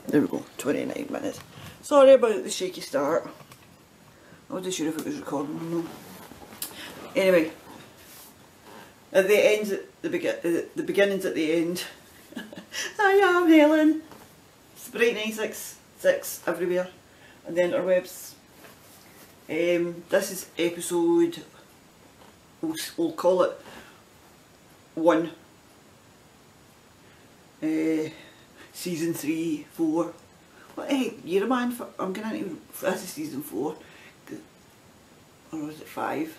There we go, 29 minutes. Sorry about the shaky start. I wasn't sure if it was recording or not. Anyway, at the ends at the beginnings at the end. I am Helen. Sprite966 everywhere on the interwebs. This is episode, we'll call it 1. Season 3, 4. What the heck year am I in for? I'm going into, this is season 4. Or is it 5?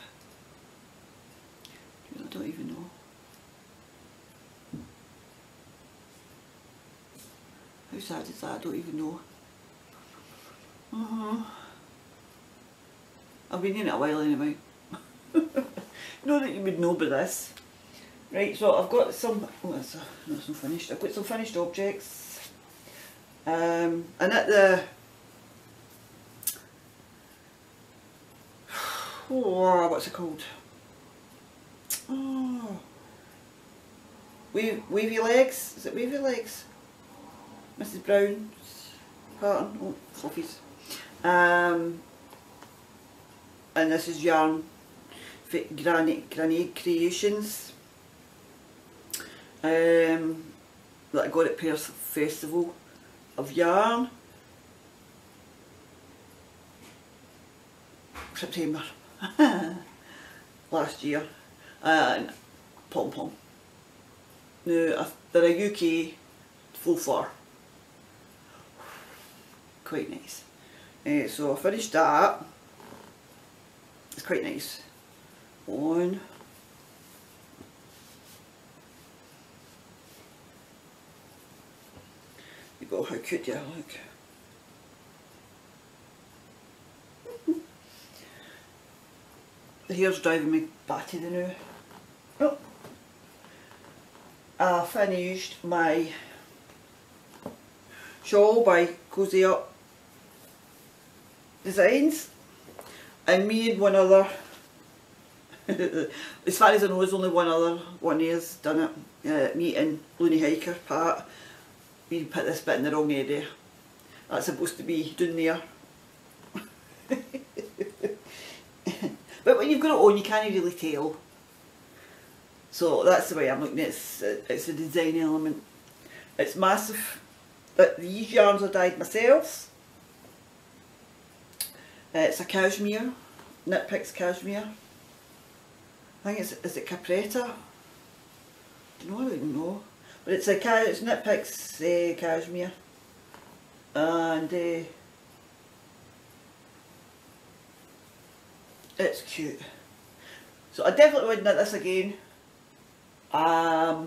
I don't even know. How sad is that? I don't even know. I've been in it a while anyway. Know that you would know by this. Right, so I've got some, oh that's not some finished, I've got some finished objects. And at the, oh, what's it called? Oh, Wavy Legs, is it Wavy Legs? Mrs Brown's pattern, oh, Fluffy's. And this is Yarn Granny Creations. That I got at Perth Festival of Yarn. September last year. And Pom Pom. Now they're a UK faux fur. Quite nice. So I finished that. It's quite nice. On. You go, how cute you look. The hair's driving me batty now. Oh. I finished my shawl by Cozy Up Designs, and me and one other, as far as I know there's only one other one has done it, me and Looney Hiker Pat. We put this bit in the wrong area. That's supposed to be down there. But when you've got it on you can't really tell. So that's the way I'm looking at it. It's a design element. It's massive. These yarns are dyed myself. It's a cashmere, Knit Picks cashmere. I think is it Capretta? I don't even know. But it's it's Knit Picks cashmere. And it's cute. So I definitely would knit this again. I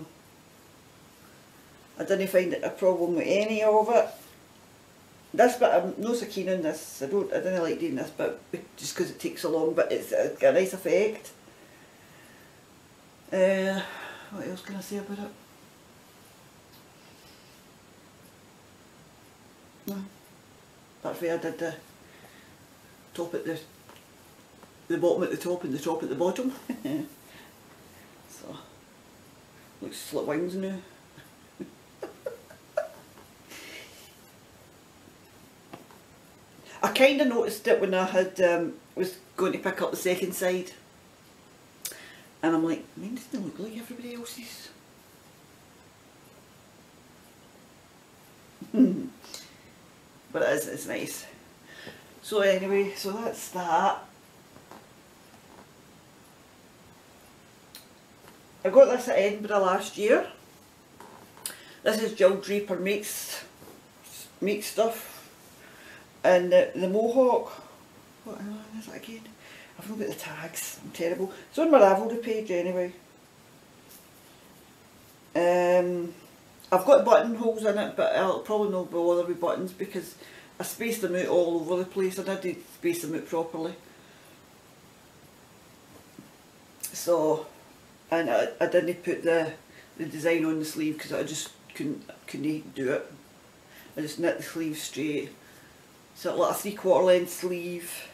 didn't find a problem with any of it. This bit I'm not so keen on this. I didn't like doing this bit just because it takes so long, but it's got a nice effect. What else can I say about it? No. That's where I did the top at the bottom at the top and the top at the bottom. So looks like wings now. I kind of noticed it when I had was going to pick up the second side, and I'm like, mine doesn't look like everybody else's. But it's nice. So anyway, so that's that. I got this at Edinburgh last year. This is Jill Draper makes stuff. And the Mohawk, what is that again? I've not got the tags, I'm terrible. It's on my Ravelry page anyway. I've got buttonholes in it, but I'll probably not bother with buttons because I spaced them out all over the place. I didn't space them out properly. So, and I didn't put the design on the sleeve because I just couldn't do it. I just knit the sleeve straight. So like a 3/4 length sleeve.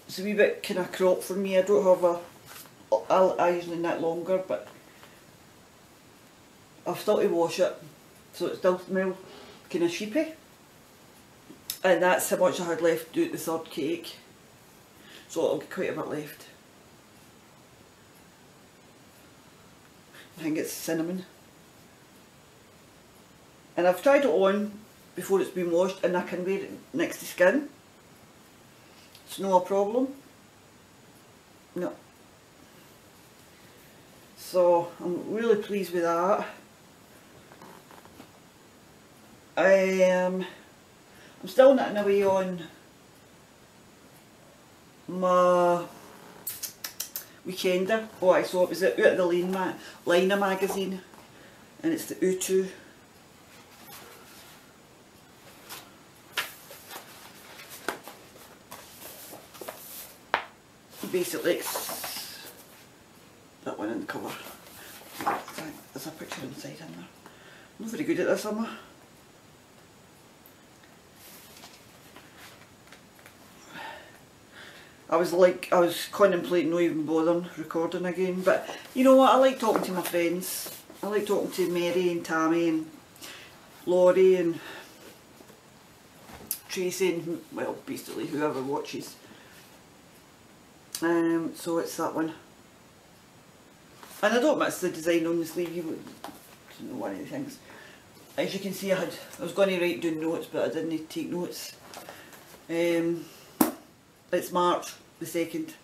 It's a wee bit kind of cropped for me. I don't have I usually knit longer, but I've still to wash it, so it still smells kind of sheepy. And that's how much I had left to do the third cake. So it'll get quite a bit left. I think it's cinnamon. And I've tried it on before it's been washed, and I can wear it next to skin. It's no problem. No. So I'm really pleased with that. I'm still knitting away on my Weekender. Oh, I saw it was out of the Liner magazine, and it's the Utu. Basically, it's that one in the cover. There's a picture inside in there. I'm not very good at this, am I? I was contemplating not even bothering recording again, but you know what, I like talking to my friends. I like talking to Mary and Tammy and Laurie and Tracy and, well, basically whoever watches. So it's that one. And I don't miss the design on the sleeve, you know, one of the things. As you can see, I was going to write down notes, but I didn't take notes. It's March the 2nd.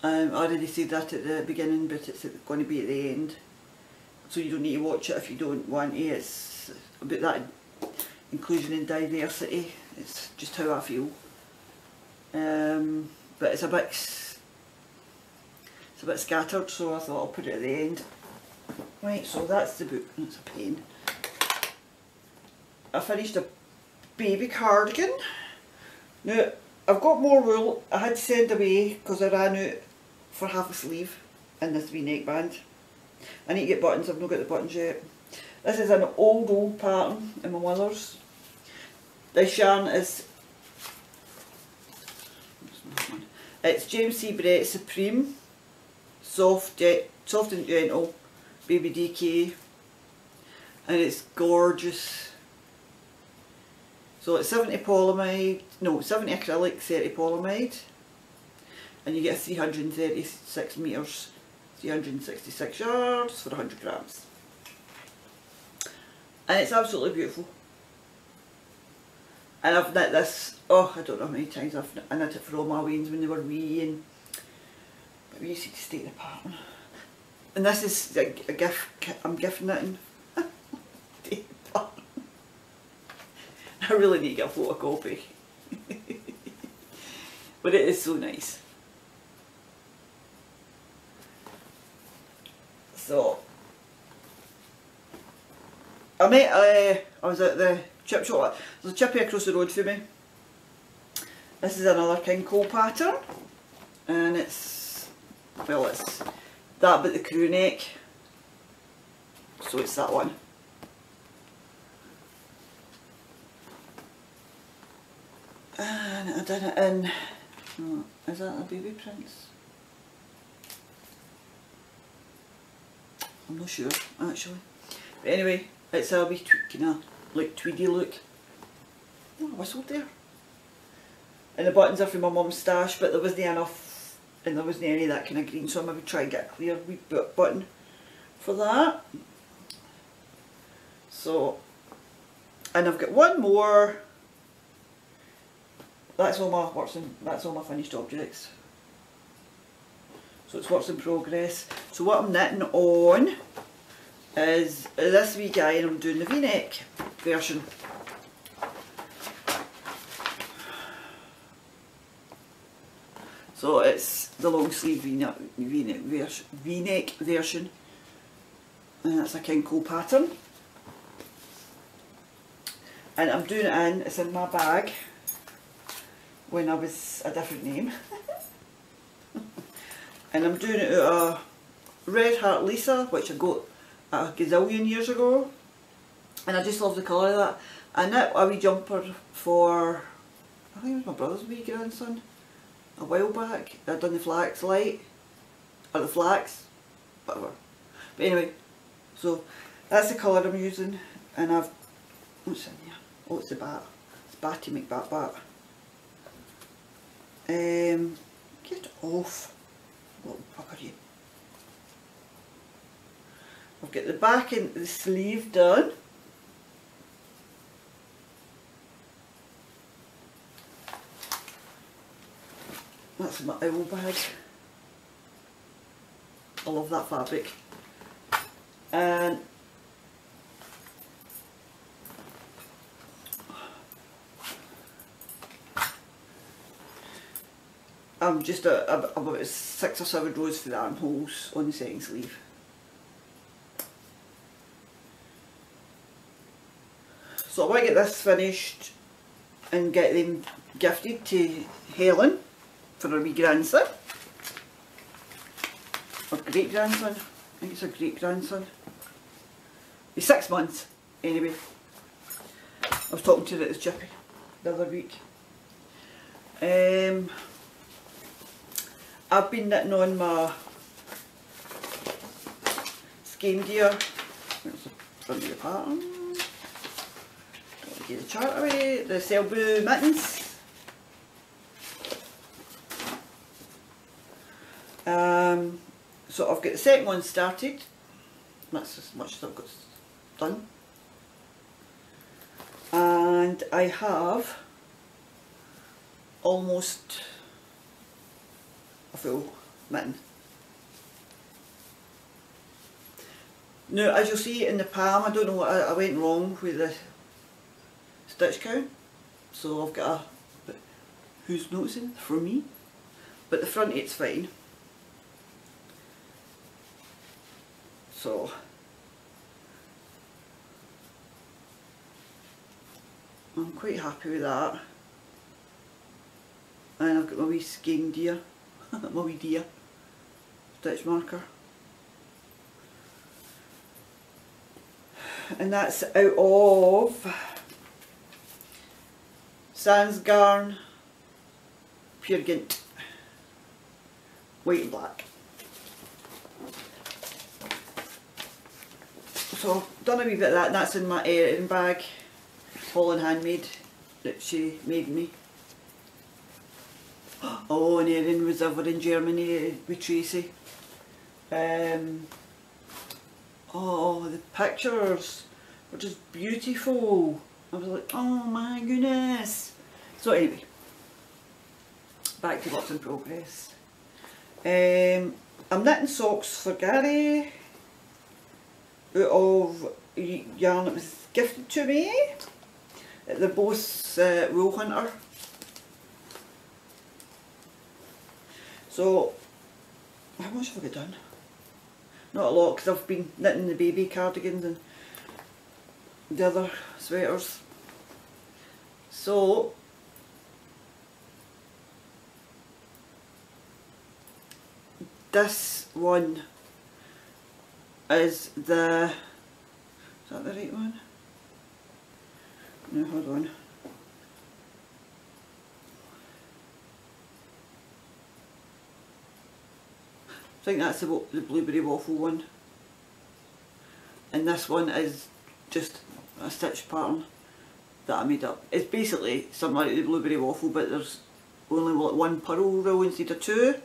I already said that at the beginning, but it's going to be at the end. So you don't need to watch it if you don't want to. It's about that inclusion and diversity. It's just how I feel. But it's a bit scattered, so I thought I'll put it at the end. Right, so that's the book, and it's a pen. I finished a baby cardigan. Now, I've got more wool. I had to send away because I ran out for half a sleeve in this wee neckband. I need to get buttons, I've not got the buttons yet. This is an old pattern in my mother's. This yarn is, it's James C. Brett Supreme, soft and gentle, baby DK, and it's gorgeous. So it's 70 polyamide, no, 70 acrylic, 30 polyamide, and you get 336 metres, 366 yards for 100 grams. And it's absolutely beautiful. And I've knit this, oh, I don't know how many times I knit it for all my weans when they were wee, and but we used to stay the pattern. And this is a gift, I'm gift knitting. I really need to get a photocopy. But it is so nice. So I was at the chip shop. There's a chippy across the road for me. This is another King Cole pattern, and it's, well, it's that but the crew neck, so it's that one. And I did it in, oh, is that a baby prince? I'm not sure actually, but anyway, it's a wee kind of like tweedy look. Oh, I whistled there. And the buttons are from my mum's stash, but there wasn't enough, and there wasn't any of that kind of green, so I'm going to try and get a clear wee button for that. So, and I've got one more. That's all my works in, that's all my finished objects. So it's works in progress. So what I'm knitting on is this wee guy, and I'm doing the V-neck version. So it's the long sleeve V-neck version, and that's a King Cole pattern. And I'm doing it in, it's in my bag when I was a different name. And I'm doing it out of Red Heart Lisa, which I got a gazillion years ago, and I just love the colour of that. I knit a wee jumper for, I think it was my brother's wee grandson, a while back. I'd done the flax light, or the flax, whatever. But anyway, so that's the colour I'm using, and I've What's in here? Oh, it's the bat. It's Batty McBat. Get off, little fucker you. I've got the back and the sleeve done. That's my owl bag. I love that fabric. And I'm just about 6 or 7 rows for the armholes on the second sleeve. So I want to get this finished and get them gifted to Helen for her wee grandson. Or great grandson. I think it's a great grandson. He's 6 months anyway. I was talking to her at his chippy the other week. I've been knitting on my Skein Gear. There's the front of the pattern. Don't get the chart away. The Selbu mittens. So I've got the second one started. That's as much as I've got done. And I have almost a full mitten. Now, as you'll see in the palm, I don't know what I went wrong with the stitch count, so I've got a, but who's noticing? For me. But the front 8's fine. So I'm quite happy with that. And I've got my wee Skein Gear. My wee dear stitch marker, and that's out of Sans Garn Pure Gint white and black. So I've done a wee bit of that, and that's in my Erin bag, Holland Handmade, that she made me. Oh, and Erin was over in Germany with Tracy. Oh, the pictures were just beautiful. I was like, oh my goodness. So anyway, back to what's in progress. I'm knitting socks for Gary out of yarn that was gifted to me. They're both Wool Hunter. So, how much have I got done? Not a lot, because I've been knitting the baby cardigans and the other sweaters. So, this one is the, is that the right one? No, hold on. I think that's the blueberry waffle one, and this one is just a stitch pattern that I made up. It's basically similar to the blueberry waffle, but there's only like 1 purl row instead of 2.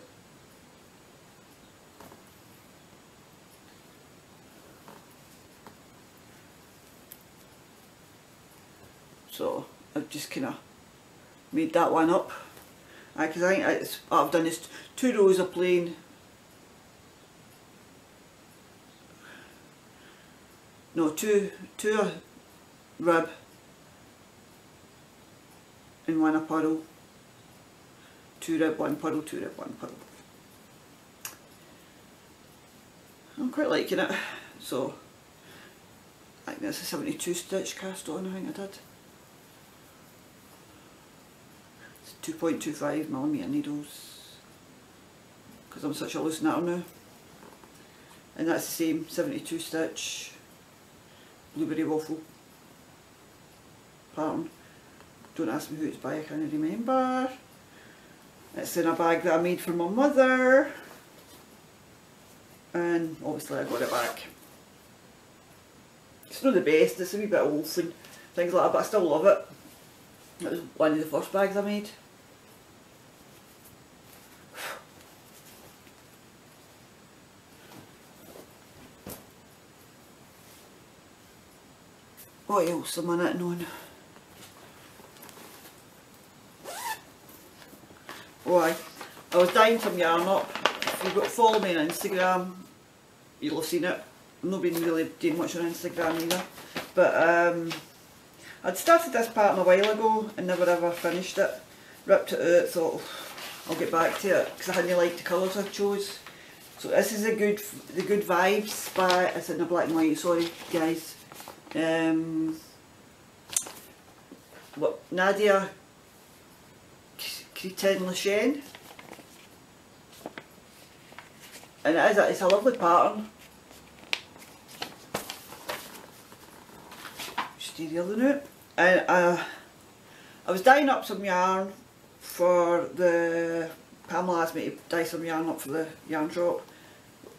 So I've just kind of made that one up, because I think it's, what I've done is 2 rows of plain, no, two a rib and 1 a purl, 2 rib, 1 purl, 2 rib, 1 purl. I'm quite liking it. So I think that's a 72 stitch cast on, I think I did. It's 2.25mm needles, because I'm such a loose knitter now. And that's the same 72 stitch blueberry waffle pattern. Don't ask me who it's by, I can't remember. It's in a bag that I made for my mother, and obviously I got it back. It's not the best, it's a wee bit old and things like that, but I still love it. It was one of the first bags I made. What else am I knitting on? Why? I was dyeing some yarn up. If you follow me on Instagram, you'll have seen it. I've not been really doing much on Instagram either. But I'd started this pattern a while ago and never ever finished it. Ripped it out, thought I'll get back to it because I hadn't liked the colours I chose. So this is the Good Vibes by, it's in the black and white, sorry guys. What, Nadia Cretin-Lechen, and it's a lovely pattern. Just do the other note. And I was dyeing up some yarn for the, Pamela asked me to dye some yarn up for the yarn shop.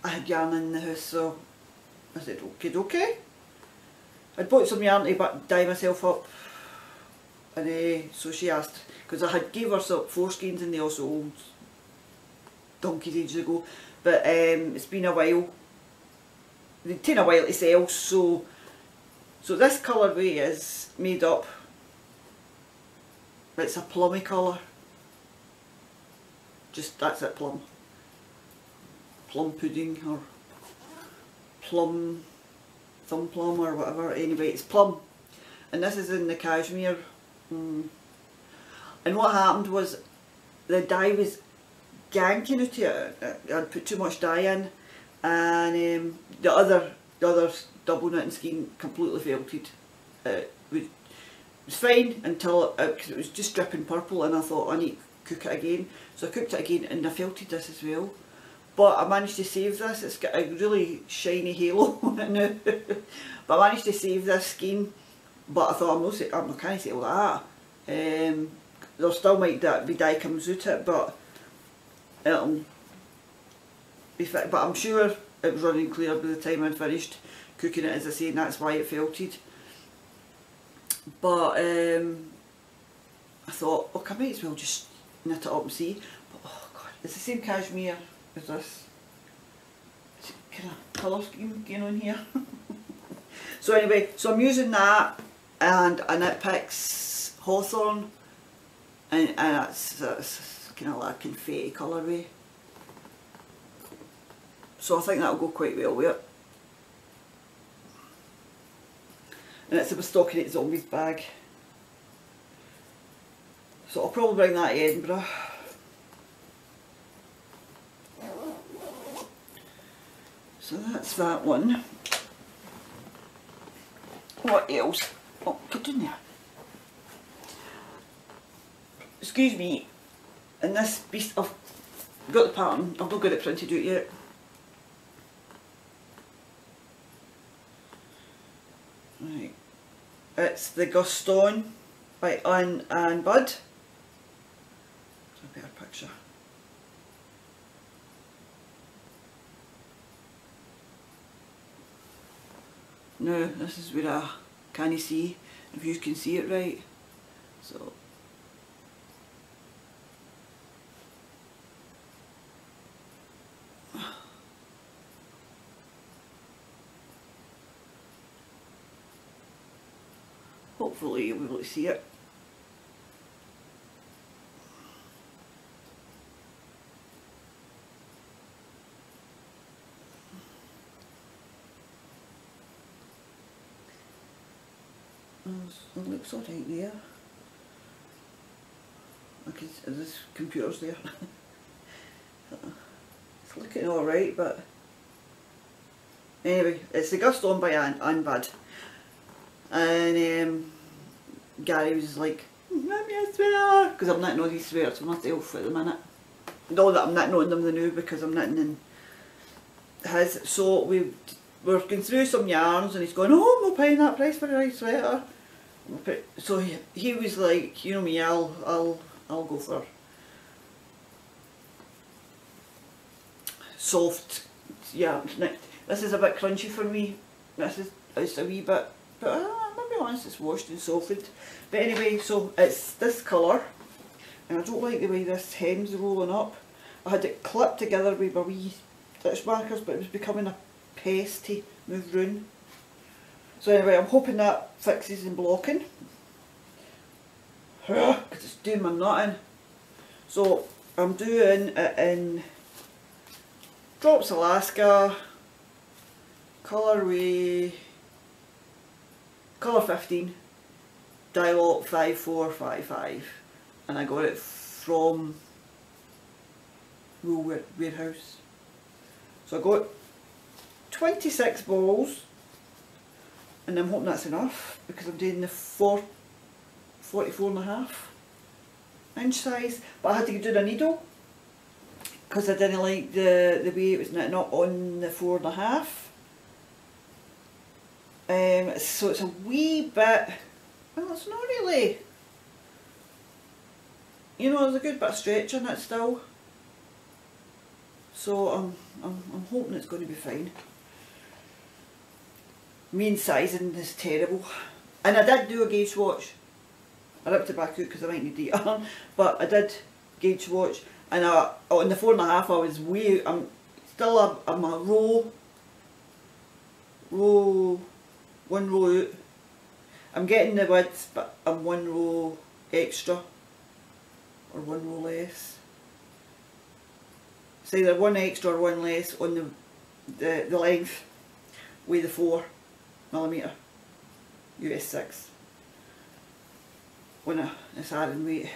I had yarn in the house, so I said okay. I'd bought some yarn to dye myself up, and so she asked, because I had gave her some foreskeins and they also old donkeys ages ago, but it's been a while. They'd taken a while to sell, so this colourway is made up. It's a plummy colour. Just that's it, plum. Plum pudding or plum, thumb plum or whatever. Anyway, it's plum, and this is in the cashmere. And what happened was the dye was ganking out it. I'd put too much dye in, and the other double knitting skein completely felted. It was fine until it was just dripping purple, and I thought I need to cook it again. So I cooked it again and I felted this as well. But I managed to save this. It's got a really shiny halo on it now. But I managed to save this skein. But I thought I'm not going to say all that. There still might be dye comes out it, but it'll be fit. But I'm sure it was running clear by the time I'd finished cooking it, as I say, and that's why it felted. But I thought, okay, I might as well just knit it up and see. But oh god, it's the same cashmere as this. It's kind of colour scheme going on here. So anyway, so I'm using that and a Knit Picks Hawthorn, and it's kind of like a confetti colourway. So I think that'll go quite well with it. And it's a Stockinette Zombies bag. So I'll probably bring that to Edinburgh. So that's that one. What else? Oh, get in there. Excuse me. And this beast, I've got the pattern, I've not got it printed out yet. Right. It's the Gaston by Anne and Bud. That's a better picture. Now this is where I can't see, if you can see it right. So hopefully you'll be able to see it. It looks alright there. Okay, this computer's there. It's looking alright, but anyway, it's the Gaston by Anne Bud. And Gary was like, "Let me a sweater," because I'm knitting all these sweaters for myself at the minute. Not that I'm knitting on them now, because I'm knitting in his. So we're going through some yarns, and he's going, "Oh, I'm not paying that price for a nice sweater." So he was like, "You know me, I'll go for soft yarn." This is a bit crunchy for me. This is a wee bit, but maybe once it's washed and softened. But anyway, so it's this colour, and I don't like the way this hem's rolling up. I had it clipped together with my wee stitch markers, but it was becoming a pest to move round. So anyway, I'm hoping that fixes in blocking, because it's doing my nutting. So I'm doing it in Drops Alaska, colour 15, Dialog 5455, and I got it from Wool Warehouse. So I got 26 balls, and I'm hoping that's enough because I'm doing the 44.5-inch size, but I had to do the needle because I didn't like the way it was knitting up on the 4.5. So it's a wee bit, well, it's not really, you know, there's a good bit of stretch in it still. So I'm hoping it's going to be fine. Mean sizing is terrible, and I did do a gauge swatch. I ripped it back out because I might need the yarn, but I did gauge swatch, and on the 4.5 I was I'm still I'm a one row out. I'm getting the width, but I'm 1 row extra or 1 row less. It's either 1 extra or 1 less on the length with the 4mm US 6 when it's adding weight.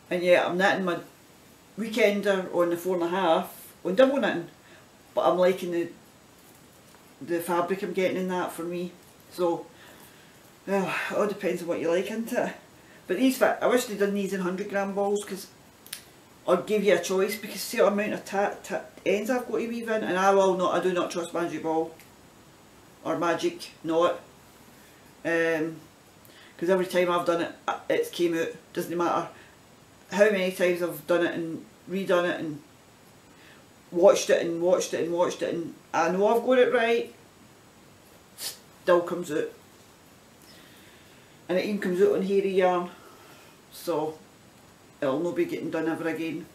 And yeah, I'm knitting my weekender on the 4.5 on double knitting, but I'm liking the fabric I'm getting in that for me. So it all depends on what you like, isn't it? But these fit. I wish they'd done these in 100g balls, because I'll give you a choice, because see what amount of ends I've got to weave in, and I do not trust Magic Ball or Magic Knot, because every time I've done it, it's came out. Doesn't matter how many times I've done it and redone it and watched it and watched it and watched it, and I know I've got it right, still comes out, and it even comes out on hairy yarn, so it'll not be getting done ever again.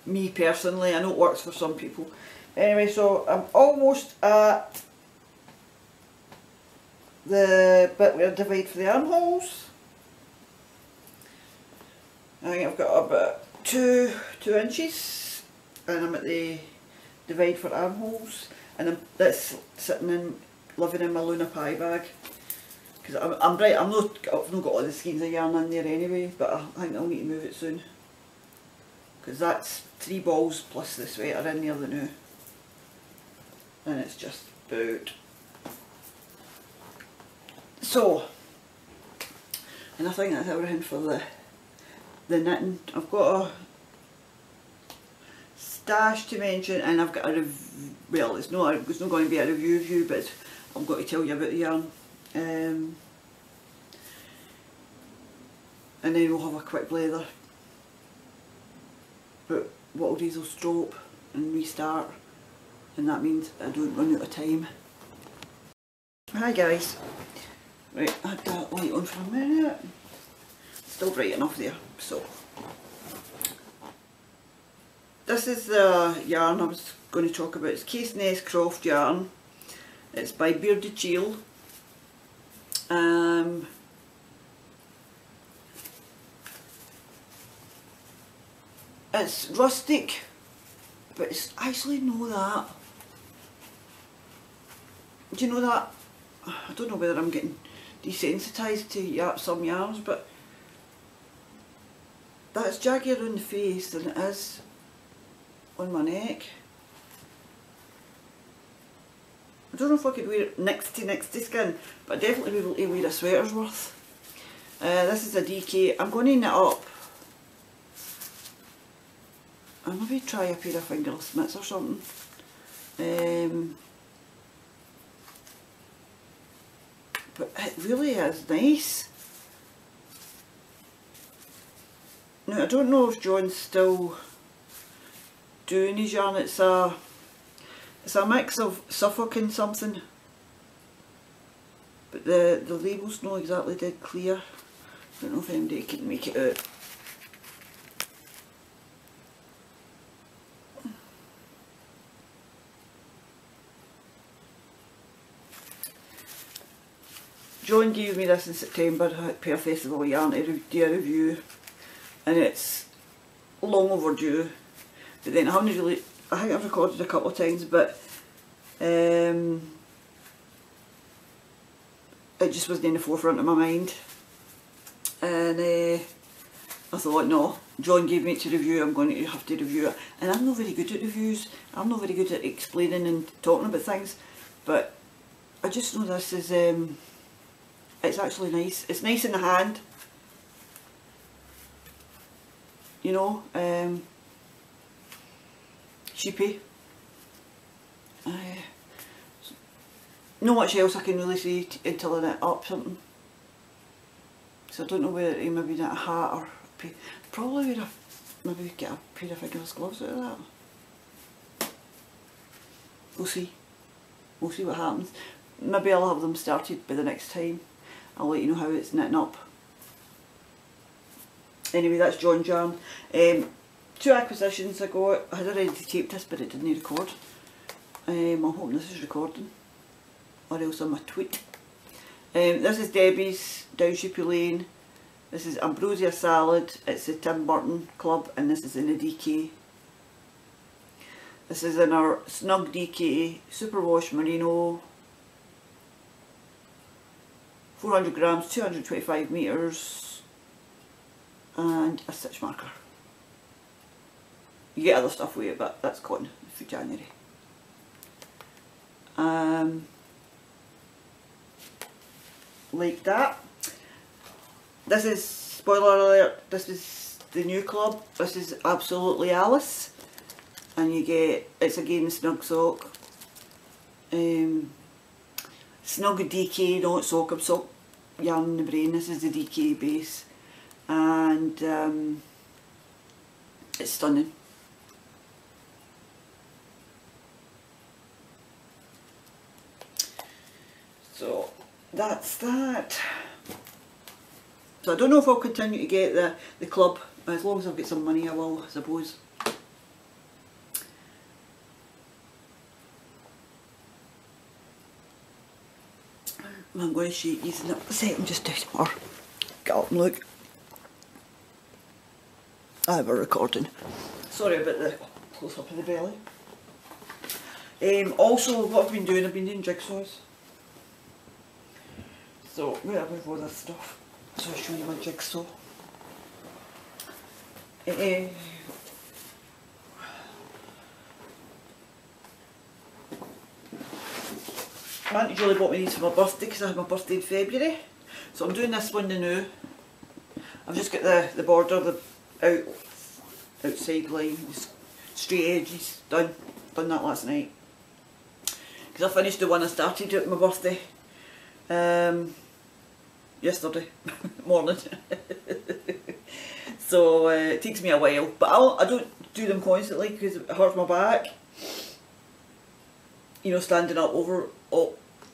Me personally, I know it works for some people. Anyway, so I'm almost at the bit where I divide for the armholes. I think I've got about 2 inches, and I'm at the divide for armholes, and that's living in my Luna Pie bag, because I've not got all the skeins of yarn in there anyway, but I think I'll need to move it soon, because that's 3 balls plus the sweater in there, the new, and it's just about. So, and I think that's everything for the knitting. I've got a stash to mention, and I've got well, it's not going to be a review, but I'm going to tell you about the yarn, and then we'll have a quick blather about what I'll do is I'll stroke and restart, and that means I don't run out of time. Hi guys, right, I had that light on for a minute, still bright enough there. So this is the yarn I was going to talk about. It's Caithness Croft yarn. It's by Bearded Chill. It's rustic, but it's actually not that. Do you know that? I don't know whether I'm getting desensitised to some yarns, but that's jaggier on the face than it is on my neck. I don't know if I could wear it next to skin, but I definitely be able to wear a sweater's worth. This is a DK. I'm going to knit up. I'll maybe try a pair of fingerless mitts or something. But it really is nice. Now I don't know if John's still doing his yarn. It's a mix of Suffolk and something. but the label's not exactly dead clear. I don't know if anybody can make it out. John gave me this in September at Pear Festival Yarn to do a review, and it's long overdue, but then I haven't really, I think I've recorded a couple of times, but it just wasn't in the forefront of my mind, and I thought, no, John gave me it to review, I'm going to have to review it, and I'm not very good at reviews, I'm not very good at explaining and talking about things, but I just know this is, it's actually nice, it's nice in the hand, you know, sheepy. Not much else I can really say until I knit up something. So I don't know whether to maybe knit a hat or probably would have maybe get a pair of fingerless gloves out of that. We'll see. We'll see what happens. Maybe I'll have them started by the next time. I'll let you know how it's knitting up. Anyway, that's John Yarn. 2 acquisitions I got. I had already taped this, but it didn't record. I'm hoping this is recording, or else I'm a tweet. This is Debbie's down Sheepy Lane. This is Ambrosia Salad. It's the Tim Burton Club, and this is in the DK. This is in our Snug DK Superwash Merino. 400 grams, 225 metres, and a stitch marker. You get other stuff with it, but that's gone for January. Like that. This is, spoiler alert, this is the new club. This is Absolutely Alice, and you get, it's again the Snug sock. Snug DK, don't soak, I'm sock yarn in the brain. This is the DK base, and it's stunning. So that's that. So I don't know if I'll continue to get the club. As long as I've got some money I will, I suppose. I'm going to shake these in a second just to get up and look. I have a recording. Sorry about the close up of the belly. Also, what I've been doing jigsaws. So, where have I got this stuff? So I'll show you my jigsaw. My Auntie Julie bought me these for my birthday because I had my birthday in February. So I'm doing this one now. I've just got the border, the outside line, straight edges done. Done that last night. Because I finished the one I started at my birthday yesterday morning. So it takes me a while, but I don't do them constantly because it hurts my back. You know, standing up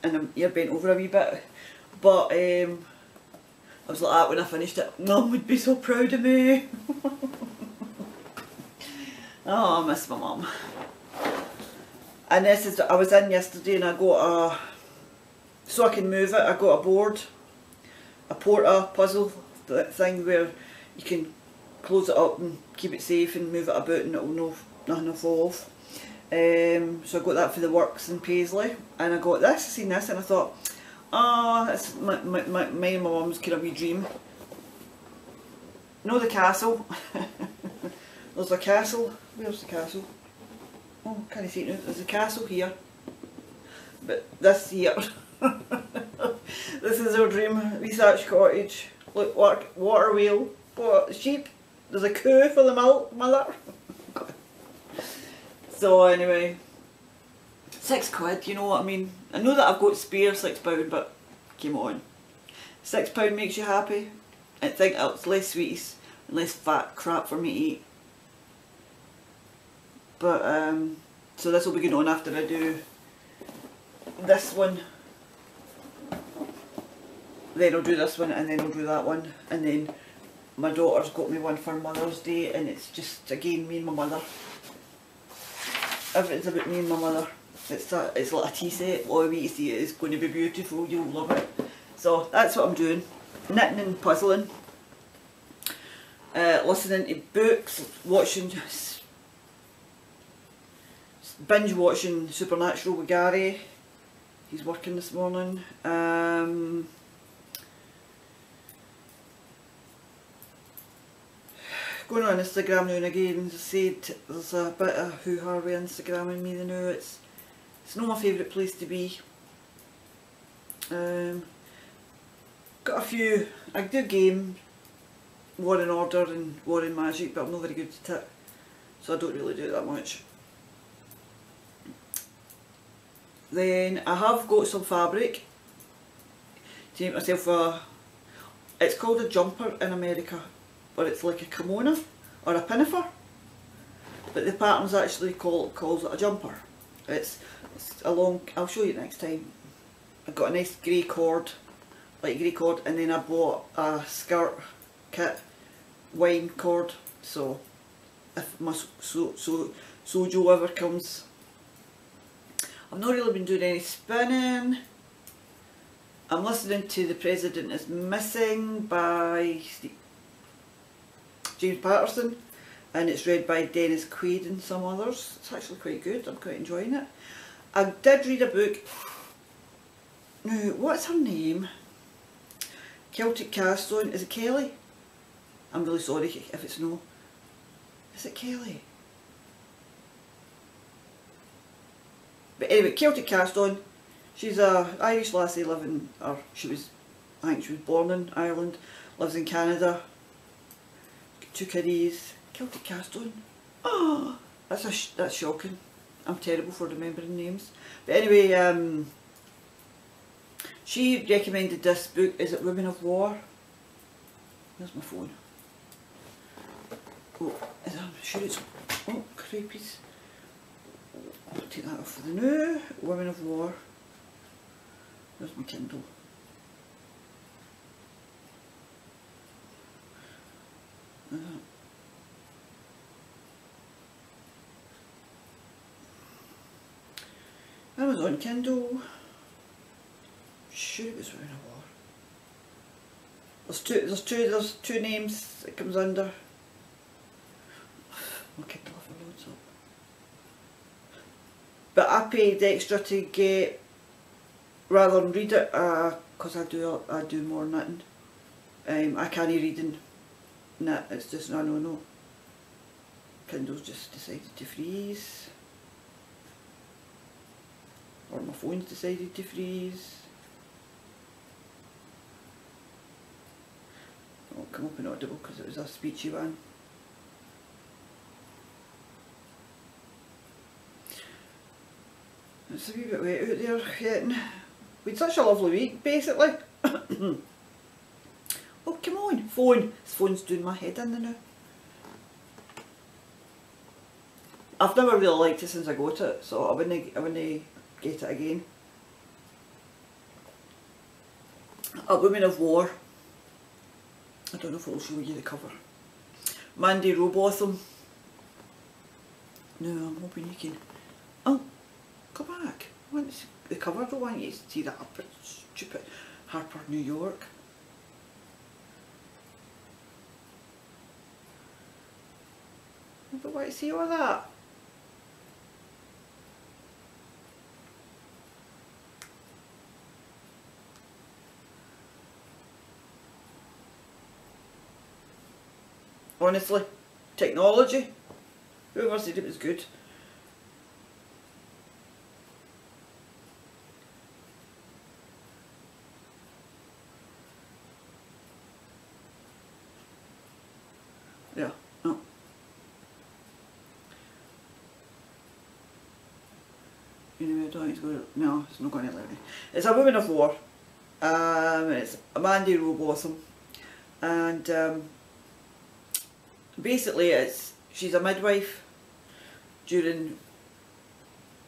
and you're bent over a wee bit. But I was like that when I finished it. Mum would be so proud of me. Oh, I miss my mum. And this is, I was in yesterday and I got a, so I can move it, I got a board, a porta puzzle thing where you can close it up and keep it safe and move it about and nothing will fall off. So I got that for the works in Paisley, and I got this, I seen this and I thought, oh, that's my and my mum's kind of wee dream. You know the castle? There's a castle, where's the castle? Oh, can't see it now, there's a castle here, but this here, this is our dream, wee thatched cottage. Look, water wheel, sheep, there's a coo for the mother. So anyway, £6, you know what I mean. I know that I've got spare £6, but come on, £6 makes you happy. I think it's less sweets and less fat crap for me to eat. But so this will be going on after I do this one. then I'll do this one, and then I'll do that one, and then my daughter's got me one for Mother's Day, and it's just again me and my mother. Everything's about me and my mother. It's like a tea set. All we see it is going to be beautiful. You'll love it. So that's what I'm doing. Knitting and puzzling. Listening to books. Watching. Binge watching Supernatural with Gary. He's working this morning. Going on Instagram now and again. As I said, there's a bit of hoo-ha with Instagram and me now. It's not my favourite place to be. Got a few. I do game War in Order and War in Magic, but I'm not very good at it, so I don't really do it that much. Then I have got some fabric to make myself a, it's called a jumper in America, but it's like a kimono or a pinafore, but the pattern's actually calls it a jumper. It's a long, I'll show you next time. I've got a nice grey cord, light grey cord, and then I bought a skirt kit wine cord, so if my sojo ever comes. I've not really been doing any spinning. I'm listening to The President is Missing by James Patterson, and it's read by Dennis Quaid and some others. It's actually quite good. I'm quite enjoying it. I did read a book. Now, what's her name? Celtic Cast On. Is it Kelly? I'm really sorry if it's no. Is it Kelly? But anyway, Celtic Cast On. She's a Irish lassie living, or she was, I think she was born in Ireland, lives in Canada. Got 2 kiddies. Celtic Cast On. Oh, that's shocking. I'm terrible for remembering names. But anyway, she recommended this book. Is it Women of War? Where's my phone? Oh, I'm sure it's, oh, creepies. I'll take that off for the new. Women of War. There's my Kindle. Amazon Kindle. Sure it was Women of War. There's two names it comes under. My Kindle overloads up. But I paid extra to get, rather than read it, because I do more knitting. I can't read and knit, it's just no. Kindle's just decided to freeze. Or my phone's decided to freeze. It won't come up inaudible because it was a speechy one. It's a wee bit wet out there getting. We had such a lovely week basically. Oh come on, phone. This phone's doing my head in now. I've never really liked it since I got it, so I wouldn't get it again. A Women of War. I don't know if it'll show you the cover. Mandy Rowbotham. No, I'm hoping you can. Oh, go back. I want to see the cover. I don't want you to see that stupid Harper New York. I don't want to see all that. Honestly, technology, whoever said it was good. Yeah, no. Anyway, I don't think it's going to, no, it's not going to let me. It's A Woman of War. It's Mandy Rowbotham, and basically she's a midwife during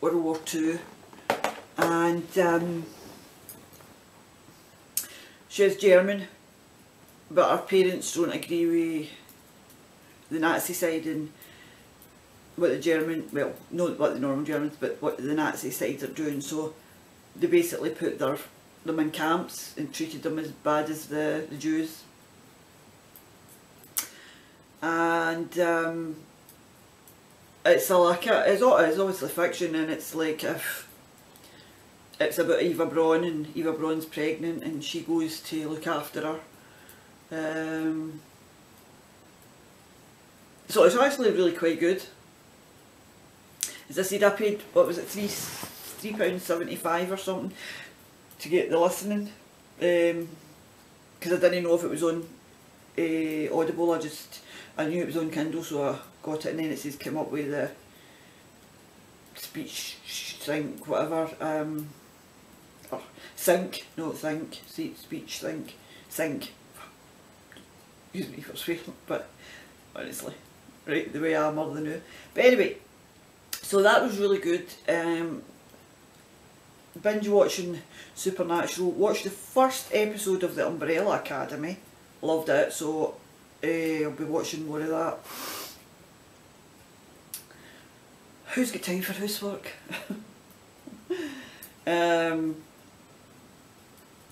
World War II, and she's German, but her parents don't agree with the Nazi side and what the German, well, not what the normal Germans, but what the Nazi side are doing. So they basically put them in camps and treated them as bad as the Jews. And it's obviously fiction, and it's like if it's about Eva Braun, and Eva Braun's pregnant and she goes to look after her. So it's actually really quite good. As I said, I paid, what was it, £3.75 or something to get the listening, because I didn't know if it was on Audible. I knew it was on Kindle, so I got it, and then it says come up with the speech sync, whatever, or sync, no think, speech sync. Excuse me for swearing, but honestly, right, the way I'm more than new. But anyway, so that was really good. Binge watching Supernatural. Watched the first episode of The Umbrella Academy. Loved it, so I'll be watching more of that. Who's got time for housework?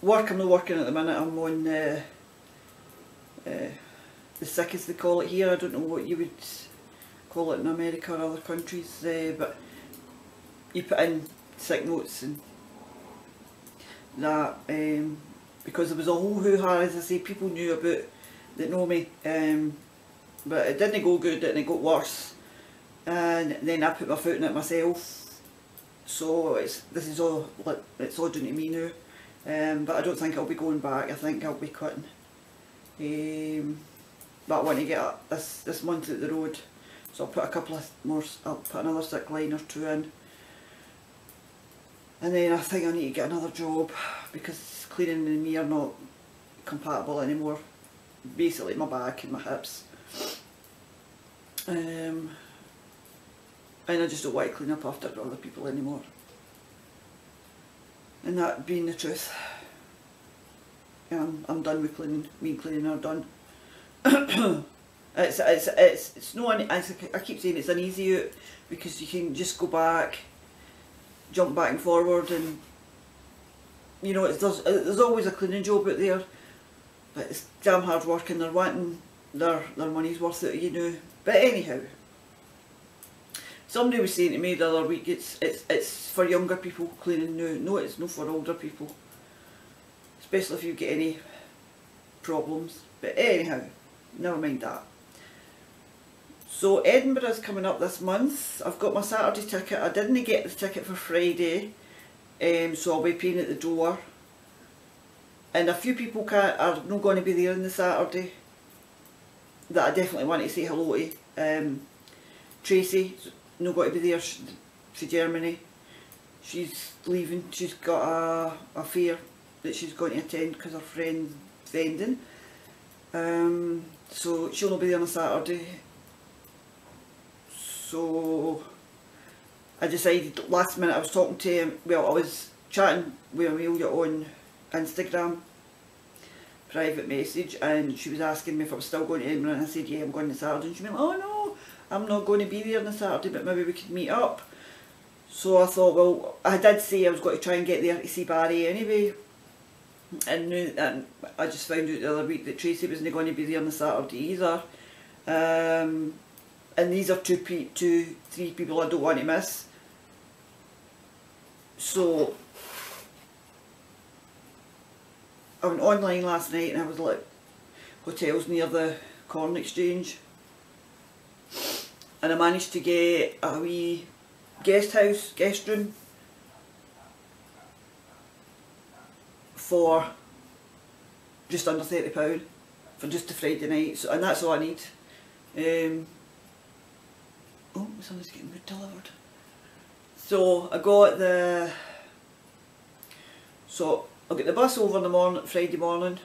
Work, I'm not working at the minute. I'm on the sick, as they call it here. I don't know what you would call it in America or other countries, but you put in sick notes and that, because there was a whole hoo-ha, as I say, people knew about, that know me, but it didn't go good and it got worse, and then I put my foot in it myself. So it's all down to me now, but I don't think I'll be going back. I think I'll be quitting. But I want to get this month out the road, so I'll put a couple of more. I'll put another sick line or two in, and then I think I need to get another job, because cleaning and me are not compatible anymore. Basically my back and my hips, and I just don't want to clean up after other people anymore. And that being the truth, I'm done with cleaning. Me and cleaning are done. It's not. I keep saying it's an easy out, because you can just go back, jump back and forward, and you know there's always a cleaning job out there, but it's damn hard work, and they're wanting their money's worth out of you know. But anyhow, somebody was saying to me the other week, it's for younger people cleaning now. No, it's not for older people, especially if you get any problems. But anyhow, never mind that. So Edinburgh is coming up this month. I've got my Saturday ticket. I didn't get the ticket for Friday, so I'll be paying at the door. And a few people are not going to be there on the Saturday that I definitely want to say hello to. Tracy's not going to be there for Germany. She's leaving. She's got a fair that she's going to attend because her friend's vending. So she'll not be there on a Saturday. So I decided last minute, I was talking to him, well, I was chatting with Amelia on Instagram, private message, and she was asking me if I was still going to Edinburgh, and I said yeah, I'm going on Saturday, and she went, oh no, I'm not going to be there on Saturday, but maybe we could meet up. So I thought, well, I did say I was going to try and get there to see Barry anyway, and I just found out the other week that Tracy wasn't going to be there on the Saturday either. And these are three people I don't want to miss. So I went online last night and I was like, hotels near the Corn Exchange, and I managed to get a wee guest room for just under £30 for just a Friday night. So, and that's all I need. Oh, someone's getting food delivered. So I got I'll get the bus over in the morning, Friday morning.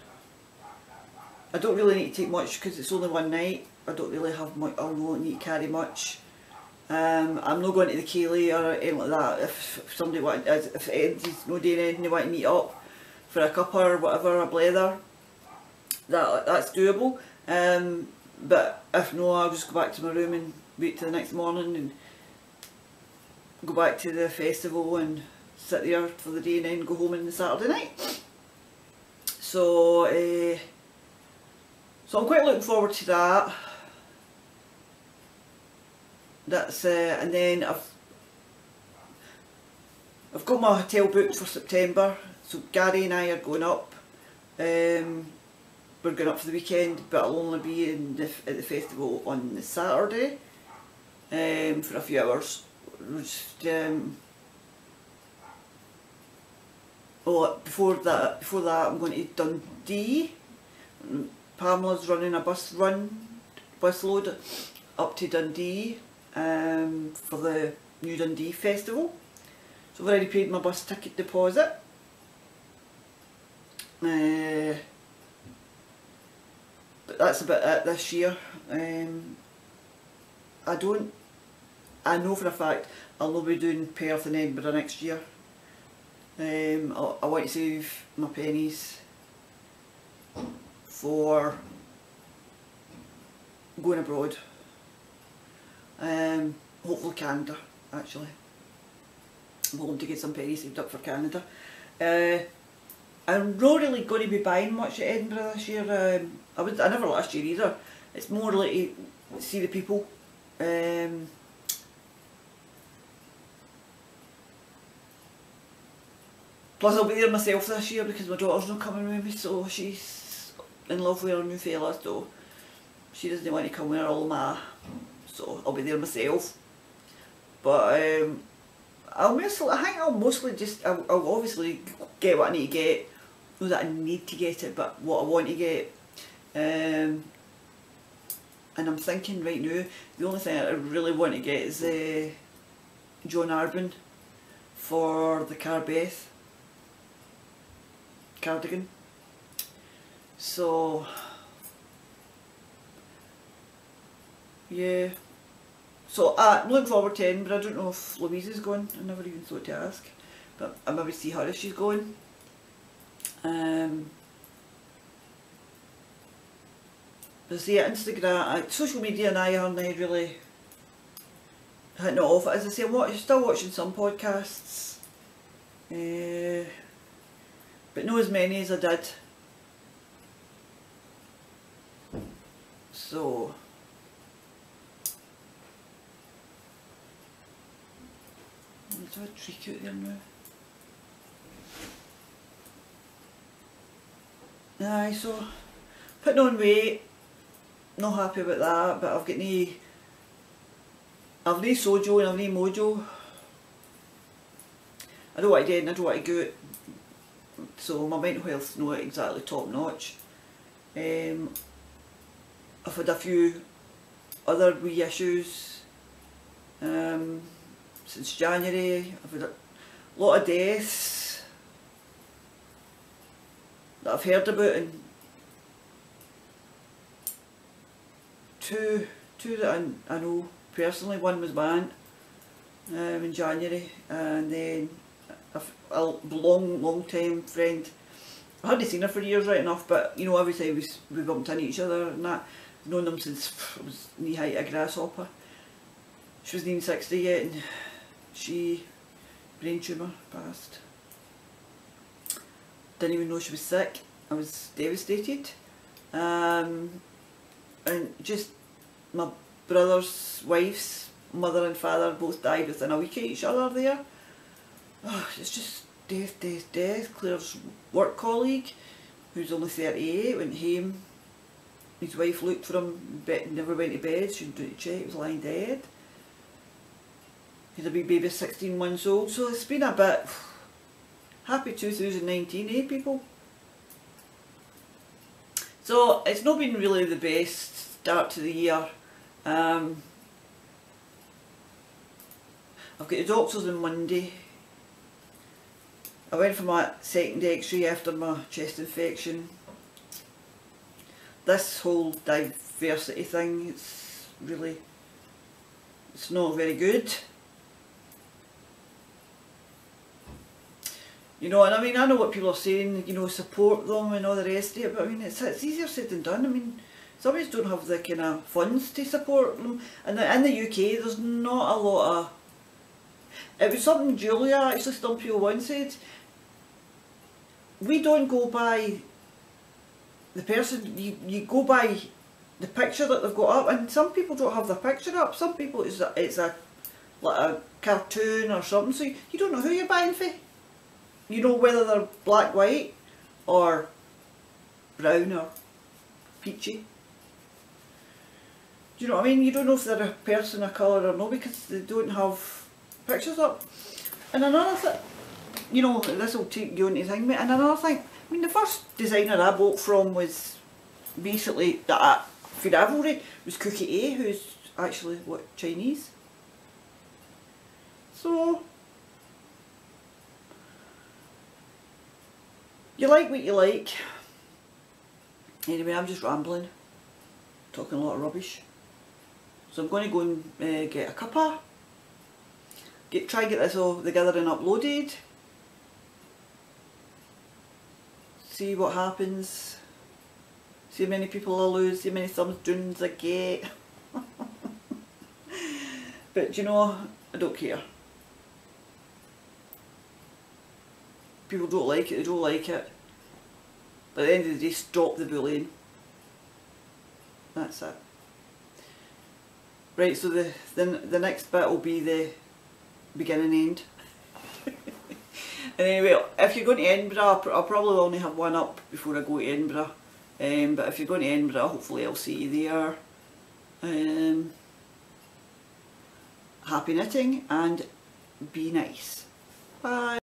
I don't really need to take much because it's only one night. I don't really have much, I'll not need to carry much. I'm not going to the Cayley or anything like that. If somebody if anybody's not doing anything, they want to meet up for a cuppa or whatever, a blether, that's doable. But if no, I'll just go back to my room and wait till the next morning and go back to the festival and sit there for the day and then go home on the Saturday night. So, so I'm quite looking forward to that. That's and then I've got my hotel booked for September. So Gary and I are going up. We're going up for the weekend, but I'll only be at the festival on the Saturday for a few hours. Just, before that I'm going to Dundee. Pamela's running a bus load up to Dundee for the New Dundee Festival. So I've already paid my bus ticket deposit. But that's about it this year. I know for a fact I'll not be doing Perth and Edinburgh next year. I want to save my pennies for going abroad. Hopefully Canada, actually. I'm hoping to get some pennies saved up for Canada. I'm not really going to be buying much at Edinburgh this year. I never last year either. It's more like to see the people. Plus I'll be there myself this year because my daughter's not coming with me, so she's in love with her new fella, so she doesn't want to come with her all ma. So I'll be there myself. But I think I'll mostly just, I'll obviously get what I need to get. Not that I need to get it, but what I want to get. And I'm thinking right now, the only thing I really want to get is John Arbon for the Carbeth cardigan. So yeah. So I'm looking forward to Edinburgh. I don't know if Louise is going. I never even thought to ask, but I maybe see her if she's going. But see, Instagram, social media and I aren't really hitting it off. As I say, I'm still watching some podcasts, but not as many as I did. So there's a trick out there now. Aye, so putting on weight, not happy about that, but I've got no sojo and I've no mojo. I don't want to get in, I don't want to go out, so my mental health's not exactly top notch. I've had a few other wee issues since January. I've had a lot of deaths that I've heard about, and two that I know personally. One was my aunt in January, and then a long time friend. I hadn't seen her for years right enough, but you know, every time we bumped into each other and that, I've known them since I was knee height a grasshopper. She wasn't even 60 yet, and she, brain tumour, passed. Didn't even know she was sick. I was devastated. And just my brother's wife's mother and father both died within a week of each other there. Oh, it's just death, death, death. Claire's work colleague, who's only 38, went home. His wife looked for him, never went to bed. She didn't check, he was lying dead. He had a wee baby 16 months old, so it's been a bit. Happy 2019, eh people? So it's not been really the best start to the year. I've got the doctors on Monday. I went for my second x-ray after my chest infection. This whole diversity thing, it's not very good. You know, and I mean, I know what people are saying, you know, support them and all the rest of it, but I mean, it's easier said than done. I mean, some of us don't have the kind of funds to support them. And in the UK, there's not a lot of... It was something Julia actually Stumpio once said. We don't go by the person, you go by the picture that they've got up, and some people don't have the picture up. Some people it's like a cartoon or something, so you don't know who you're buying for. You know whether they're black, white, or brown, or peachy. Do you know what I mean? You don't know if they're a person of colour or no, because they don't have pictures up. And another thing, you know, this will take you into thing, and another thing, I mean, the first designer I bought from was basically, that for Ravelry, was Cookie A, who's actually, what, Chinese? So, you like what you like. Anyway, I'm just rambling, talking a lot of rubbish. So I'm going to go and get a cuppa, try and get this all together and uploaded, see what happens, see how many people I lose, see how many thumbs downs I get. But you know, I don't care. People don't like it, they don't like it. But at the end of the day, stop the bullying. That's it. Right, so the next bit will be the beginning end. And anyway, if you're going to Edinburgh, I'll probably only have one up before I go to Edinburgh. But if you're going to Edinburgh, hopefully I'll see you there. Happy knitting and be nice. Bye.